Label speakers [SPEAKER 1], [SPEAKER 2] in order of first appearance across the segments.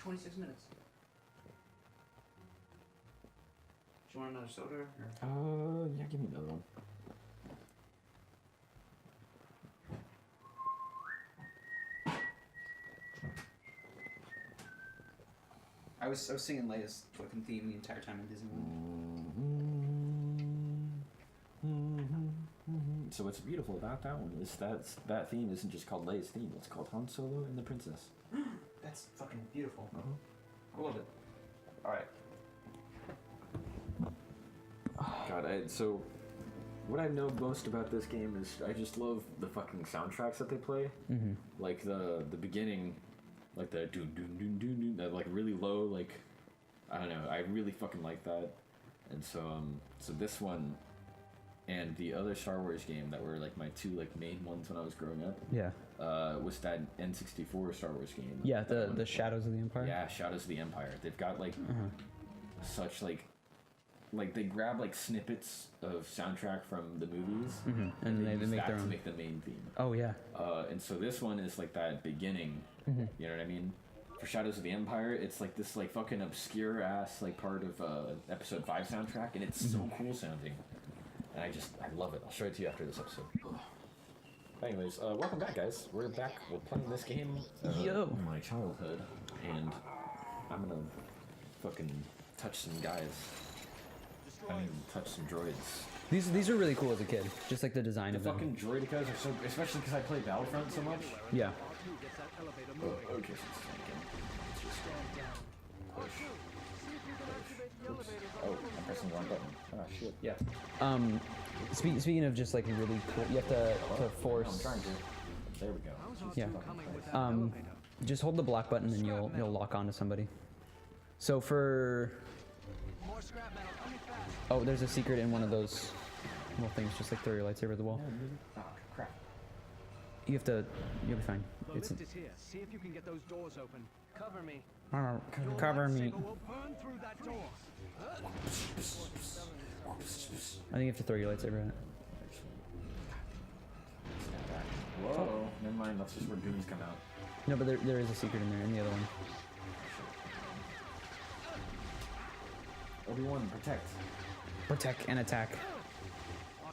[SPEAKER 1] 26 minutes. Do you want another soda? Or?
[SPEAKER 2] Yeah, give me another one.
[SPEAKER 1] I was singing Leia's fucking theme the entire time in Disneyland.
[SPEAKER 2] So what's beautiful about that one is that theme isn't just called Leia's theme, it's called Han Solo and the Princess.
[SPEAKER 1] That's fucking beautiful.
[SPEAKER 2] Uh-huh.
[SPEAKER 1] I love it.
[SPEAKER 2] Alright. God, so what I know most about this game is I just love the fucking soundtracks that they play.
[SPEAKER 3] Mm-hmm.
[SPEAKER 2] Like the beginning, like the doon doon doon doon doon, that like really low, like I don't know, I really fucking like that. And so so this one and the other Star Wars game that were like my two like main ones when I was growing up.
[SPEAKER 3] Yeah.
[SPEAKER 2] Was that N64 Star Wars game.
[SPEAKER 3] Yeah, the Shadows of the Empire.
[SPEAKER 2] Yeah, Shadows of the Empire. They've got like such like they grab like snippets of soundtrack from the movies
[SPEAKER 3] and they
[SPEAKER 2] use
[SPEAKER 3] make
[SPEAKER 2] that
[SPEAKER 3] their
[SPEAKER 2] to
[SPEAKER 3] own.
[SPEAKER 2] make the main theme.
[SPEAKER 3] Oh yeah.
[SPEAKER 2] And so this one is like that beginning. You know what I mean? For Shadows of the Empire, it's like this like fucking obscure ass like part of episode 5 soundtrack, and it's so cool sounding. And I love it. I'll show it to you after this episode. Anyways, welcome back, guys. We're back. We're playing this game in my childhood, and I'm gonna fucking touch some guys. I mean, touch some droids.
[SPEAKER 3] These are really cool as a kid. Just like the design
[SPEAKER 2] The
[SPEAKER 3] of them.
[SPEAKER 2] fucking droidicas are so, especially because I play Battlefront so much.
[SPEAKER 3] Yeah.
[SPEAKER 2] Oh, okay. Push. Oops. Oh, I'm pressing the wrong button. Ah, shit. Yeah.
[SPEAKER 3] Speaking of just like really cool, you have to
[SPEAKER 2] I'm
[SPEAKER 3] force.
[SPEAKER 2] trying to. There we go.
[SPEAKER 3] Yeah. Just hold the block button and you'll lock onto somebody. So for. Oh, there's a secret in one of those little things. Just like throw your lightsaber at the wall.
[SPEAKER 2] Oh, crap.
[SPEAKER 3] You'll be fine.
[SPEAKER 4] The lift is here. See if you can get those doors open. Cover me.
[SPEAKER 3] Cover me.
[SPEAKER 4] Lightsaber will burn through that door.
[SPEAKER 3] I think you have to throw your lightsaber at it.
[SPEAKER 2] Whoa. Never mind. That's just where goons come out.
[SPEAKER 3] No, but there is a secret in there in the other one.
[SPEAKER 2] Obi-Wan, protect.
[SPEAKER 3] Protect and attack.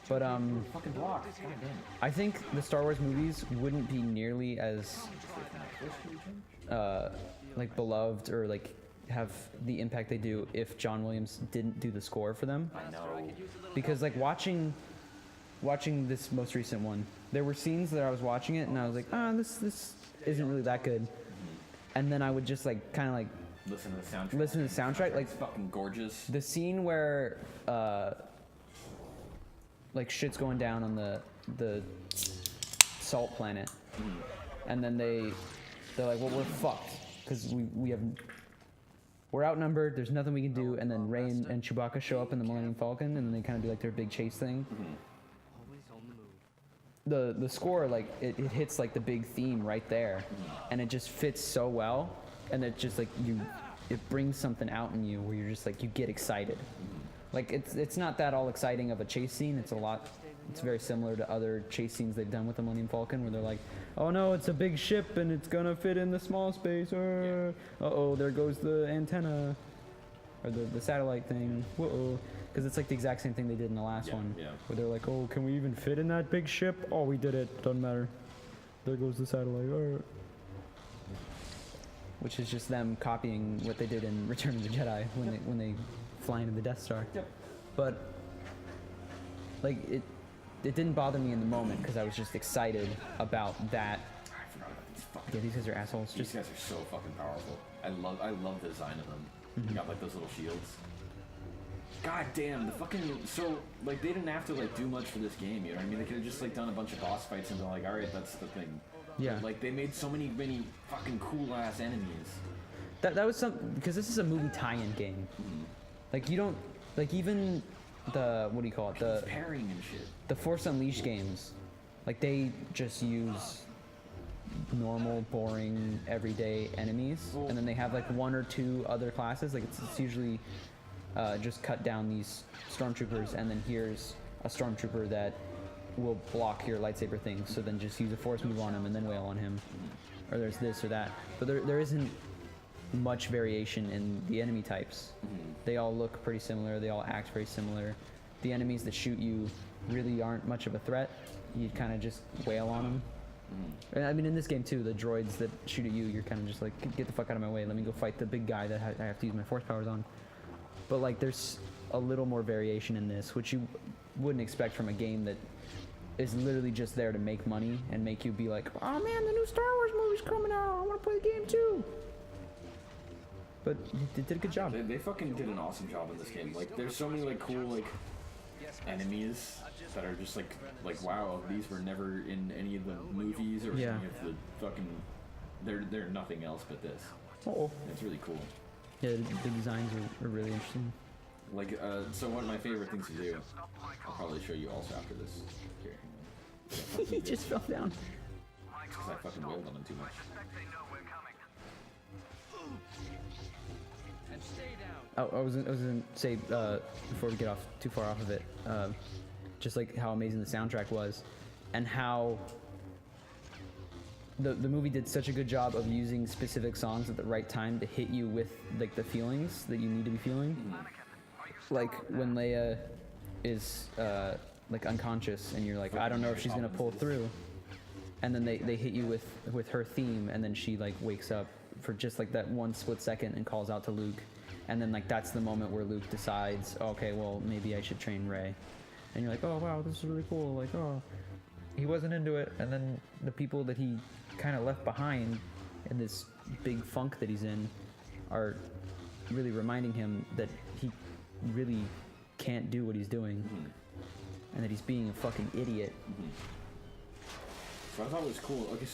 [SPEAKER 3] But
[SPEAKER 2] Fucking block. God damn it.
[SPEAKER 3] I think the Star Wars movies wouldn't be nearly as like beloved or like have the impact they do if John Williams didn't do the score for them.
[SPEAKER 2] I know.
[SPEAKER 3] Because like watching this most recent one, there were scenes that I was watching it and I was like, this isn't really that good. And then I would just like kind of like
[SPEAKER 2] Listen to the soundtrack.
[SPEAKER 3] listen to the soundtrack, like
[SPEAKER 2] It's fucking gorgeous.
[SPEAKER 3] the scene where like shit's going down on the salt planet, and then they're like, well, we're fucked because we're outnumbered. There's nothing we can do. And then Rey and Chewbacca show up in the Millennium Falcon, and then they kind of do like their big chase thing. The score, like it hits like the big theme right there, and it just fits so well, and it just like it brings something out in you where you're just like you get excited. Like it's not that all exciting of a chase scene. It's very similar to other chase scenes they've done with the Millennium Falcon, where they're like, oh no, it's a big ship and it's gonna fit in the small space. Uh-oh, there goes the antenna or the satellite thing. Whoa. Because it's like the exact same thing they did in the last one, where they're like, oh, can we even fit in that big ship? Oh, we did it. Doesn't matter. There goes the satellite. Which is just them copying what they did in Return of the Jedi when they fly into the Death Star.
[SPEAKER 2] Yep.
[SPEAKER 3] But like it didn't bother me in the moment because I was just excited about that.
[SPEAKER 2] I forgot about these fucking.
[SPEAKER 3] Yeah, these guys are assholes.
[SPEAKER 2] These guys are so fucking powerful. I love the design of them. They got like those little shields. God damn, the fucking so like they didn't have to like do much for this game, you know what I mean? They could have just like done a bunch of boss fights and been like, alright, that's the thing.
[SPEAKER 3] Yeah.
[SPEAKER 2] Like they made so many fucking cool ass enemies.
[SPEAKER 3] That was because this is a movie tie-in game. Like you don't like even the what do you call it
[SPEAKER 2] The parrying and shit.
[SPEAKER 3] the Force Unleashed games, like they just use normal, boring, everyday enemies, and then they have like one or two other classes. Like it's usually just cut down these stormtroopers, and then here's a stormtrooper that will block your lightsaber thing. So then just use a force move on him, and then wail on him. Or there's this or that. But there isn't much variation in the enemy types.
[SPEAKER 2] Mm-hmm.
[SPEAKER 3] They all look pretty similar. They all act very similar. The enemies that shoot you really aren't much of a threat. You kind of just wail on them.
[SPEAKER 2] Mm-hmm.
[SPEAKER 3] I mean, in this game too, the droids that shoot at you, you're kind of just like, get the fuck out of my way. Let me go fight the big guy that I have to use my force powers on. But like, there's a little more variation in this, which you wouldn't expect from a game that is literally just there to make money and make you be like, oh man, the new Star Wars movie's coming out. I want to play the game too. But they did a good job.
[SPEAKER 2] They fucking did an awesome job in this game. Like, there's so many like cool like enemies that are just like wow, these were never in any of the movies or
[SPEAKER 3] Yeah.
[SPEAKER 2] any of the fucking. They're nothing else but this.
[SPEAKER 3] Oh.
[SPEAKER 2] It's really cool.
[SPEAKER 3] Yeah, the designs are really interesting.
[SPEAKER 2] Like, so one of my favorite things to do, I'll probably show you also after this. Here.
[SPEAKER 3] He just fell down.
[SPEAKER 2] Because I fucking wailed on him too much.
[SPEAKER 3] Oh, I was gonna say before we get off too far off of it, just like how amazing the soundtrack was, and how the movie did such a good job of using specific songs at the right time to hit you with like the feelings that you need to be feeling. Like when Leia is like unconscious and you're like, I don't know if she's gonna pull through, and then they hit you with her theme, and then she like wakes up for just like that one split second and calls out to Luke, and then like that's the moment where Luke decides, okay, well maybe I should train Rey, and you're like, oh wow, this is really cool. Like, oh, he wasn't into it, and then the people that he kind of left behind in this big funk that he's in are really reminding him that he really can't do what he's doing, and that he's being a fucking idiot.
[SPEAKER 2] So I thought it was cool. Okay,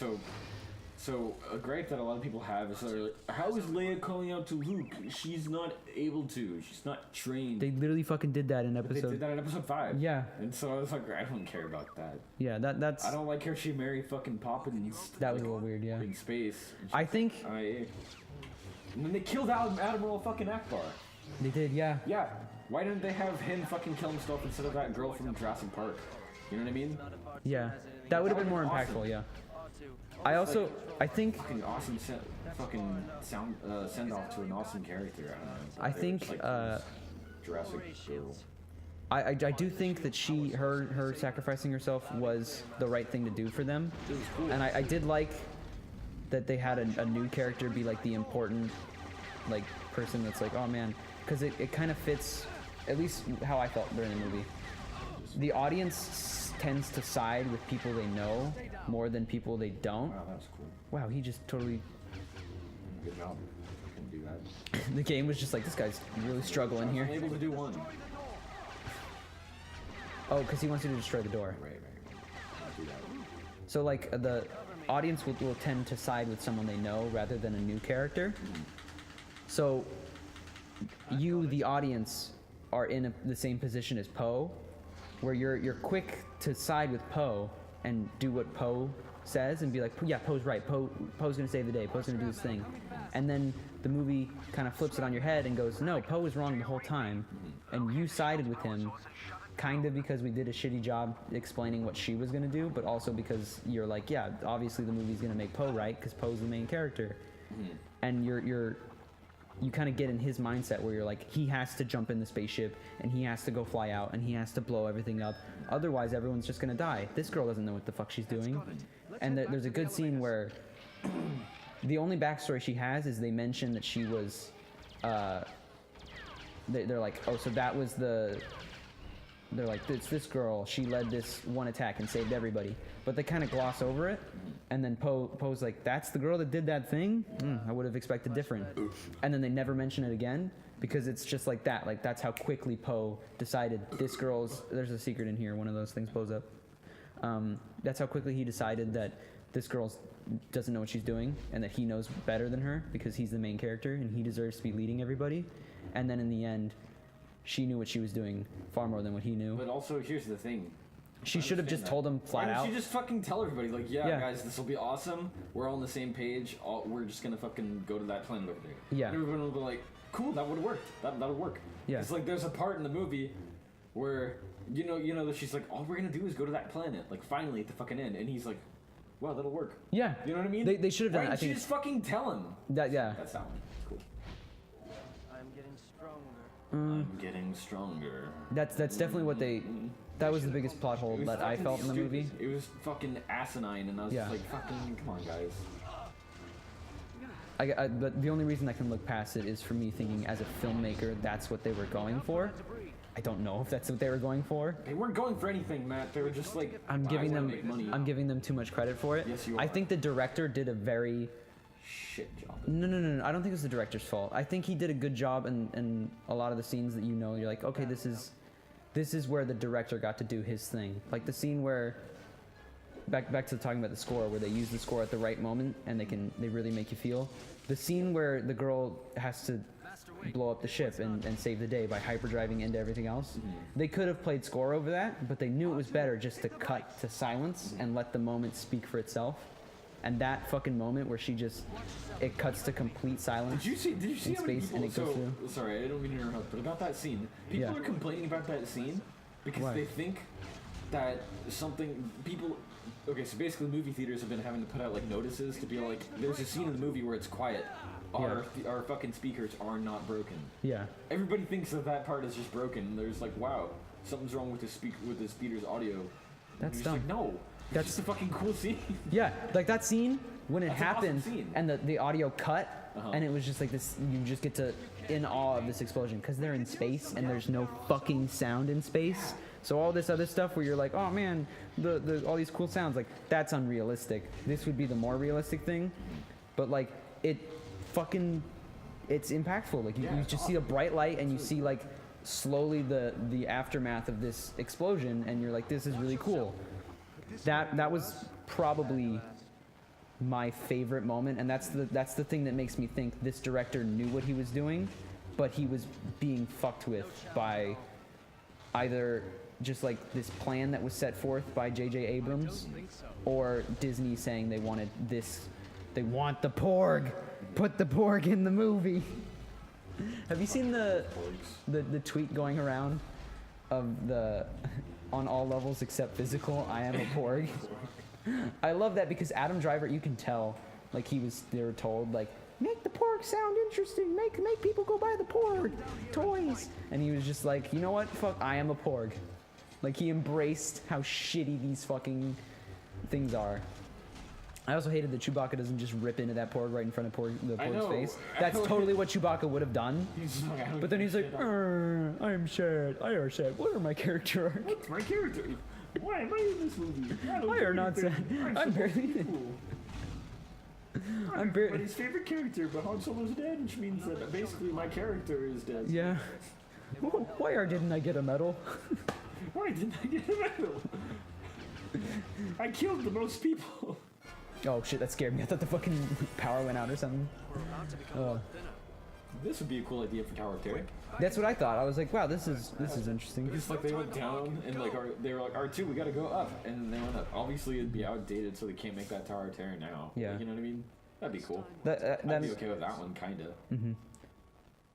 [SPEAKER 2] so a gripe that a lot of people have is they're like, how is Leia calling out to Luke? She's not able to. She's not trained.
[SPEAKER 3] They literally fucking did that in
[SPEAKER 2] But they
[SPEAKER 3] episode.
[SPEAKER 2] did that in episode 5.
[SPEAKER 3] Yeah,
[SPEAKER 2] And so I was like, I don't care about that.
[SPEAKER 3] yeah. That's
[SPEAKER 2] I don't like how she married fucking Poppins.
[SPEAKER 3] that was a little weird. Yeah,
[SPEAKER 2] in space. And
[SPEAKER 3] I think
[SPEAKER 2] and then they killed Admiral fucking Akbar.
[SPEAKER 3] they did. Yeah,
[SPEAKER 2] Yeah. Why didn't they have him fucking kill himself instead of that girl from Jurassic Park? You know what I mean?
[SPEAKER 3] yeah. That would have been more
[SPEAKER 2] Awesome.
[SPEAKER 3] impactful. Yeah. I also I think
[SPEAKER 2] Fucking awesome send off to an awesome character. I don't know.
[SPEAKER 3] I
[SPEAKER 2] They were
[SPEAKER 3] think,
[SPEAKER 2] just like Jurassic girl.
[SPEAKER 3] I do think that her sacrificing herself was the right thing to do for them.
[SPEAKER 2] It was cool.
[SPEAKER 3] And I did like that they had a new character be like the important like person that's like, oh man, because it kind of fits, at least how I felt during the movie. The audience tends to side with people they know more than people they don't.
[SPEAKER 2] Wow, that was cool.
[SPEAKER 3] Wow, he just totally.
[SPEAKER 2] Good job. Can do that.
[SPEAKER 3] The game was just like, this guy's really struggling here.
[SPEAKER 2] Maybe we do one.
[SPEAKER 3] Oh, because he wants you to destroy the door.
[SPEAKER 2] Right. Do that.
[SPEAKER 3] So like the audience will tend to side with someone they know rather than a new character. So you, the audience, are in the same position as Poe, where you're quick to side with Poe and do what Poe says and be like, yeah, Poe's right. Poe's gonna save the day. Poe's gonna do this thing, and then the movie kind of flips it on your head and goes, no, Poe was wrong the whole time, and you sided with him. Kind of because we did a shitty job explaining what she was gonna do, but also because you're like, yeah, obviously the movie's gonna make Poe right because Poe's the main character, and you kind of get in his mindset where you're like, he has to jump in the spaceship and he has to go fly out and he has to blow everything up, otherwise everyone's just gonna die. This girl doesn't know what the fuck she's doing, and there's a good scene where the only backstory she has is they mention that she was, they're like, oh, so that was they're like, it's this girl, she led this one attack and saved everybody. But they kind of gloss over it, and then Poe's like, that's the girl that did that thing? I would have expected different. And then they never mention it again, because it's just like that. Like, that's how quickly Poe decided this girl's, there's a secret in here, one of those things blows up. That's how quickly he decided that this girl doesn't know what she's doing, and that he knows better than her, because he's the main character, and he deserves to be leading everybody. And then in the end, she knew what she was doing far more than what he knew.
[SPEAKER 2] But also, here's the thing.
[SPEAKER 3] She should have just told him flat
[SPEAKER 2] Why
[SPEAKER 3] out.
[SPEAKER 2] didn't she just fucking tell everybody, like, yeah,
[SPEAKER 3] Yeah.
[SPEAKER 2] guys, this will be awesome. We're all on the same page. We're just gonna fucking go to that planet over there.
[SPEAKER 3] Yeah.
[SPEAKER 2] And everyone will be like, cool, that would have worked. That would work.
[SPEAKER 3] Yeah.
[SPEAKER 2] It's like there's a part in the movie where you know that she's like, all we're gonna do is go to that planet. Like finally at the fucking end, and he's like, wow, that'll work.
[SPEAKER 3] Yeah.
[SPEAKER 2] You know what I mean?
[SPEAKER 3] They should have done
[SPEAKER 2] Why
[SPEAKER 3] it. I
[SPEAKER 2] didn't you
[SPEAKER 3] think
[SPEAKER 2] just fucking tell him?
[SPEAKER 3] that yeah.
[SPEAKER 2] That's that one. Cool.
[SPEAKER 4] I'm getting stronger.
[SPEAKER 2] I'm getting stronger.
[SPEAKER 3] That's definitely what they. That was the biggest plot hole
[SPEAKER 2] It was
[SPEAKER 3] that I
[SPEAKER 2] fucking
[SPEAKER 3] felt in the
[SPEAKER 2] stupid.
[SPEAKER 3] movie.
[SPEAKER 2] It was fucking asinine, and I was
[SPEAKER 3] Yeah.
[SPEAKER 2] just like, fucking, come on, guys.
[SPEAKER 3] But the only reason I can look past it is for me thinking, as a filmmaker, that's what they were going for. I don't know if that's what they were going for.
[SPEAKER 2] They weren't going for anything, Matt. They were just like,
[SPEAKER 3] I'm
[SPEAKER 2] "I
[SPEAKER 3] giving
[SPEAKER 2] wanna
[SPEAKER 3] them.
[SPEAKER 2] make money."
[SPEAKER 3] I'm giving them too much credit for it.
[SPEAKER 2] Yes, you
[SPEAKER 3] I
[SPEAKER 2] are.
[SPEAKER 3] think the director did a very.
[SPEAKER 2] Shit job.
[SPEAKER 3] No. I don't think it's the director's fault. I think he did a good job in a lot of the scenes that you're like, okay, this is where the director got to do his thing. Like the scene where. Back to talking about the score, where they use the score at the right moment and they really make you feel. The scene where the girl has to blow up the ship and save the day by hyperdriving into everything else. They could have played score over that, but they knew it was better just to cut to silence and let the moment speak for itself. And that fucking moment where it cuts to complete silence.
[SPEAKER 2] Did you see
[SPEAKER 3] in
[SPEAKER 2] how many
[SPEAKER 3] space
[SPEAKER 2] people?
[SPEAKER 3] and it goes through.
[SPEAKER 2] Sorry, I don't mean to interrupt, but about that scene, people
[SPEAKER 3] Yeah.
[SPEAKER 2] are complaining about that scene because
[SPEAKER 3] Why?
[SPEAKER 2] they think that people. Okay, so basically, movie theaters have been having to put out like notices to be like, there's a scene in the movie where it's quiet. Our fucking speakers are not broken.
[SPEAKER 3] Yeah.
[SPEAKER 2] Everybody thinks that part is just broken. There's like, wow, something's wrong with the speaker's audio.
[SPEAKER 3] That's
[SPEAKER 2] You're just
[SPEAKER 3] dumb.
[SPEAKER 2] like, no,
[SPEAKER 3] That's-
[SPEAKER 2] just a fucking cool scene.
[SPEAKER 3] Yeah, like that scene when it
[SPEAKER 2] That's an awesome
[SPEAKER 3] happened
[SPEAKER 2] scene.
[SPEAKER 3] and the audio cut
[SPEAKER 2] Uh-huh.
[SPEAKER 3] and it was just like this. You just get to in awe of this explosion because they're in space and there's no fucking sound in space. So all this other stuff where you're like, oh man, all these cool sounds, like that's unrealistic. This would be the more realistic thing, but like it's impactful. Like you just see a bright light and you see like slowly the aftermath of this explosion and you're like, this is really cool. That was probably my favorite moment, and that's the thing that makes me think this director knew what he was doing, but he was being fucked with by either just like this plan that was set forth by J.J. Abrams, or Disney saying they want the PORG, put the PORG in the movie. Have you seen the tweet going around of on all levels except physical, I am a PORG? I love that because Adam Driver, you can tell, like they were told, like, make the PORG sound interesting, make people go buy the PORG toys. And he was just like, you know what, fuck, I am a PORG. Like, he embraced how shitty these fucking things are. I also hated that Chewbacca doesn't just rip into that PORG right in front of the PORG's face. That's totally what Chewbacca would have done. But then he's like, I'm sad, I are sad. What are my character arc?
[SPEAKER 2] What's my character? Why am I in this movie?
[SPEAKER 3] I are not sad. I'm barely I'm barely.
[SPEAKER 2] Everybody's favorite character, but Han Solo's dead, which means that basically my character is dead.
[SPEAKER 3] Yeah. Why didn't I get a medal?
[SPEAKER 2] Why didn't I get a medal? I killed the most people.
[SPEAKER 3] Oh shit, that scared me. I thought the fucking power went out or something.
[SPEAKER 2] This would be a cool idea for Tower of Terror.
[SPEAKER 3] That's what I thought. I was like, wow, this is interesting.
[SPEAKER 2] It's like they went down and like they were like R2, we gotta go up, and they went up. Obviously, it'd be outdated, so they can't make that Tower of Terror now.
[SPEAKER 3] Yeah.
[SPEAKER 2] Like, you know what I mean? That'd be cool.
[SPEAKER 3] I'd
[SPEAKER 2] be okay with that one, kinda.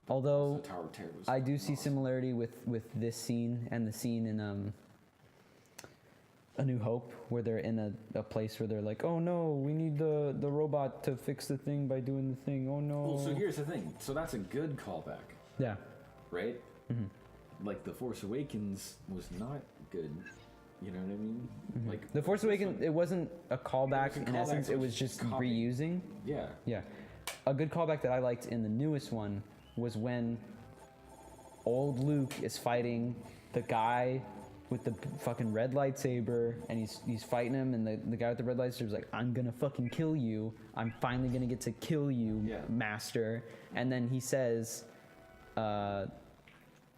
[SPEAKER 3] Although
[SPEAKER 2] So Tower of Terror was
[SPEAKER 3] I do see
[SPEAKER 2] awesome.
[SPEAKER 3] similarity with this scene and the scene in A New Hope, where they're in a place where they're like, oh no, we need the robot to fix the thing by doing the thing. Oh no.
[SPEAKER 2] Well, so here's the thing. So that's a good callback,
[SPEAKER 3] Yeah.
[SPEAKER 2] right? Like The Force Awakens was not good. You know what I mean? Like
[SPEAKER 3] The Force Awakens, it wasn't a callback in
[SPEAKER 2] callback,
[SPEAKER 3] essence. It was just
[SPEAKER 2] copying.
[SPEAKER 3] reusing.
[SPEAKER 2] Yeah.
[SPEAKER 3] Yeah. A good callback that I liked in the newest one was when old Luke is fighting the guy with the fucking red lightsaber, and he's fighting him, and the guy with the red lightsaber is like, I'm gonna fucking kill you. I'm finally gonna get to kill you,
[SPEAKER 2] Yeah.
[SPEAKER 3] master. And then he says,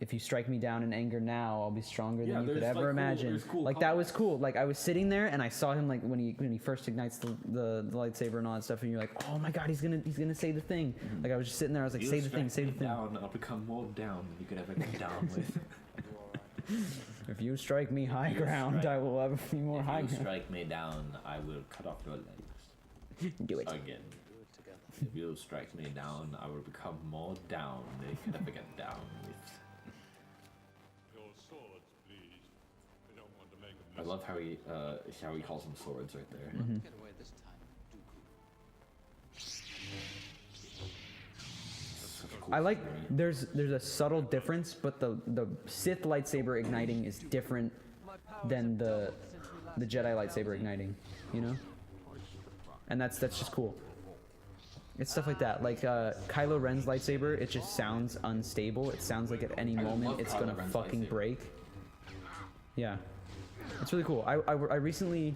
[SPEAKER 3] if you strike me down in anger now, I'll be stronger
[SPEAKER 2] Yeah,
[SPEAKER 3] than you could
[SPEAKER 2] there's,
[SPEAKER 3] ever
[SPEAKER 2] like, cool-
[SPEAKER 3] imagine.
[SPEAKER 2] there's cool
[SPEAKER 3] Like that was
[SPEAKER 2] callbacks.
[SPEAKER 3] cool. Like I was sitting there and I saw him like when he first ignites the lightsaber and all that stuff, and you're like, oh my god, he's gonna say the thing. Like I was just sitting there, I was like, say the thing, say the thing.
[SPEAKER 2] Down, I'll become more down than you could ever come down with.
[SPEAKER 3] If you strike me high ground, I will ever be more high
[SPEAKER 2] If you
[SPEAKER 3] ground.
[SPEAKER 2] strike me down, I will cut off your legs.
[SPEAKER 3] Do it.
[SPEAKER 2] Again. If you strike me down, I will become more down than you could ever get down with.
[SPEAKER 5] Your swords, please. I don't want to make a
[SPEAKER 2] love how he calls them swords right there.
[SPEAKER 3] Mm-hmm.
[SPEAKER 5] Get away this time,
[SPEAKER 2] Such a cool
[SPEAKER 3] I like
[SPEAKER 2] story.
[SPEAKER 3] there's a subtle difference, but the Sith lightsaber igniting is different than the Jedi lightsaber igniting, you know? And that's just cool. It's stuff like that. Like Kylo Ren's lightsaber, it just sounds unstable. It sounds like at any
[SPEAKER 2] I
[SPEAKER 3] moment
[SPEAKER 2] love
[SPEAKER 3] it's
[SPEAKER 2] Kylo
[SPEAKER 3] gonna
[SPEAKER 2] Ren's
[SPEAKER 3] fucking
[SPEAKER 2] lightsaber.
[SPEAKER 3] break. Yeah, it's really cool. I recently,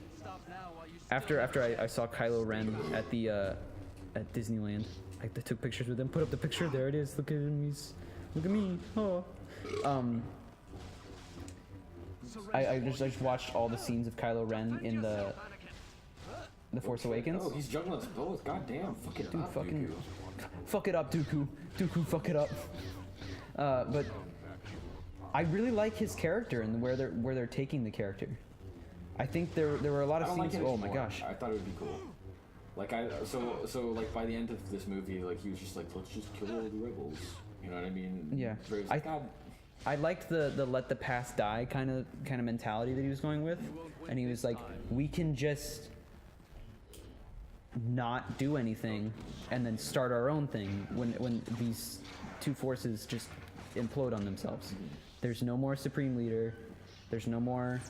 [SPEAKER 3] after I saw Kylo Ren at the at Disneyland, I took pictures with him. Put up the picture. There it is. Look at him. Look at me. Oh. I just watched all the scenes of Kylo Ren in the Force Awakens.
[SPEAKER 2] Oh, he's juggling us both. God damn, fuck it
[SPEAKER 3] Dude,
[SPEAKER 2] up,
[SPEAKER 3] fucking
[SPEAKER 2] Dooku.
[SPEAKER 3] fuck it up, Dooku. Dooku, fuck it up. But I really like his character and where they're taking the character. I think there were a lot
[SPEAKER 2] I
[SPEAKER 3] of
[SPEAKER 2] don't like
[SPEAKER 3] scenes.
[SPEAKER 2] it
[SPEAKER 3] Oh my
[SPEAKER 2] anymore.
[SPEAKER 3] gosh.
[SPEAKER 2] I thought it would be cool. Like so like by the end of this movie, like he was just like, let's just kill all the rebels. You know what I mean?
[SPEAKER 3] Yeah.
[SPEAKER 2] Rey was like, God.
[SPEAKER 3] I liked the let the past die kind of mentality that he was going with, and he was like, we can just not do anything and then start our own thing when these two forces just implode on themselves. There's no more supreme leader. There's no more.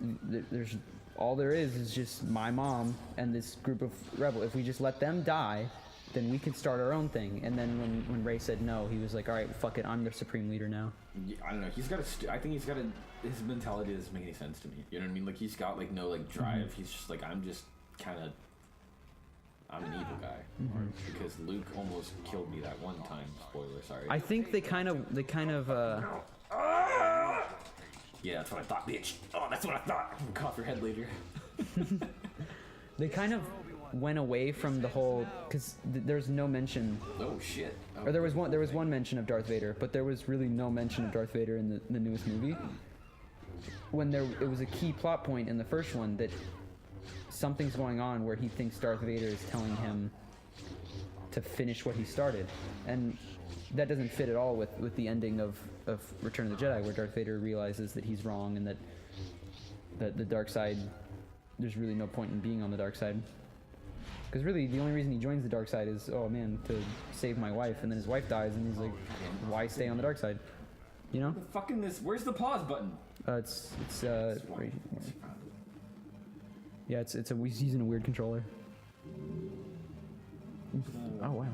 [SPEAKER 3] There's all there is just my mom and this group of rebel. If we just let them die, then we can start our own thing. And then when Rey said no, he was like, all right, fuck it, I'm the supreme leader now.
[SPEAKER 2] Yeah, I don't know. He's got I think he's got his mentality doesn't make any sense to me. You know what I mean? Like he's got like no like drive. He's just like, I'm an evil guy. Because Luke almost killed me that one time. Spoiler, sorry.
[SPEAKER 3] I think they kind of
[SPEAKER 2] Yeah, that's what I thought, bitch. Oh, that's what I thought. I'm gonna cough your head later.
[SPEAKER 3] they kind of went away from the whole, because there's no mention,
[SPEAKER 2] Oh shit. Oh,
[SPEAKER 3] or there was one mention of Darth Vader, but there was really no mention of Darth Vader in the newest movie. When it was a key plot point in the first one that something's going on where he thinks Darth Vader is telling him to finish what he started, and that doesn't fit at all with the ending of Return of the Jedi, where Darth Vader realizes that he's wrong and that the dark side, there's really no point in being on the dark side. Because really, the only reason he joins the dark side is, oh man, to save my wife, and then his wife dies, and he's like, why stay on the dark side? You know?
[SPEAKER 2] Fucking this. Where's the pause button?
[SPEAKER 3] It's right here. Yeah, he's using a weird controller. Oh wow,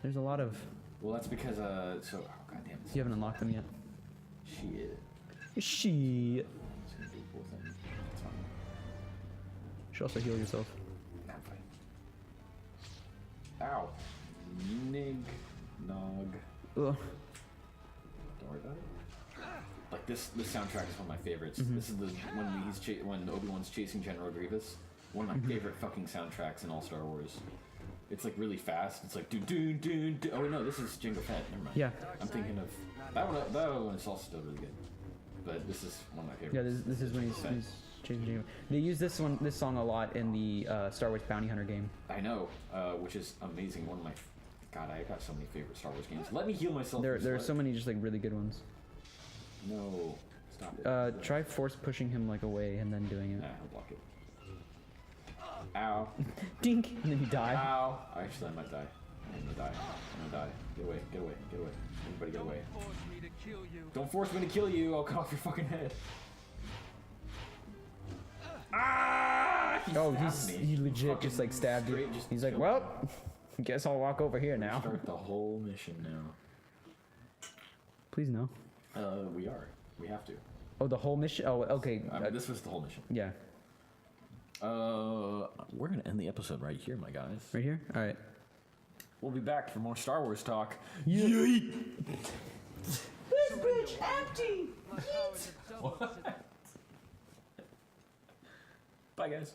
[SPEAKER 3] there's a lot of.
[SPEAKER 2] Well, that's because oh goddamn.
[SPEAKER 3] You haven't unlocked them yet.
[SPEAKER 2] Shit.
[SPEAKER 3] Shit.
[SPEAKER 2] It's gonna do a cool thing. It's fine.
[SPEAKER 3] You should also heal yourself.
[SPEAKER 2] Nah, I'm fine. Ow. Nig. Nog.
[SPEAKER 3] Ugh.
[SPEAKER 2] Don't worry about it. Like this soundtrack is one of my favorites. This is when Obi-Wan's chasing General Grievous. One of my favorite fucking soundtracks in all Star Wars. It's like really fast. It's like do do do do. Oh no, this is Jango Fett. Never mind.
[SPEAKER 3] Yeah.
[SPEAKER 2] I'm thinking of that one. That one is also still really good. But this is one of my
[SPEAKER 3] Yeah,
[SPEAKER 2] favorites.
[SPEAKER 3] this is when he's chasing Jango. They use this song a lot in the Star Wars Bounty Hunter game.
[SPEAKER 2] I know, which is amazing. One of my God, I got so many favorite Star Wars games. Let me heal myself.
[SPEAKER 3] There are so many just like really good ones.
[SPEAKER 2] No, stop it.
[SPEAKER 3] Try force pushing him like away and then doing it.
[SPEAKER 2] Nah, I'll block it. Ow.
[SPEAKER 3] Dink, and then you die.
[SPEAKER 2] Ow. Actually, I might die. I'm gonna die. I'm gonna die. Get away. Get away. Get away. Everybody get away.
[SPEAKER 4] Force me to kill you.
[SPEAKER 2] Don't force me to kill you. I'll cut off your fucking head. Ah!
[SPEAKER 3] He legit just like stabbed you.
[SPEAKER 2] straight just
[SPEAKER 3] He's like,
[SPEAKER 2] killed
[SPEAKER 3] well, guess I'll walk over here now.
[SPEAKER 2] Start the whole mission now.
[SPEAKER 3] Please no.
[SPEAKER 2] We are. We have to.
[SPEAKER 3] Oh, the whole mission. Oh, okay.
[SPEAKER 2] I mean, this was the whole mission.
[SPEAKER 3] Yeah,
[SPEAKER 2] We're gonna end the episode right here, my guys.
[SPEAKER 3] right here. All right.
[SPEAKER 2] We'll be back for more Star Wars talk.
[SPEAKER 3] Yeet.
[SPEAKER 4] My powers have doubled since
[SPEAKER 2] Bye, guys.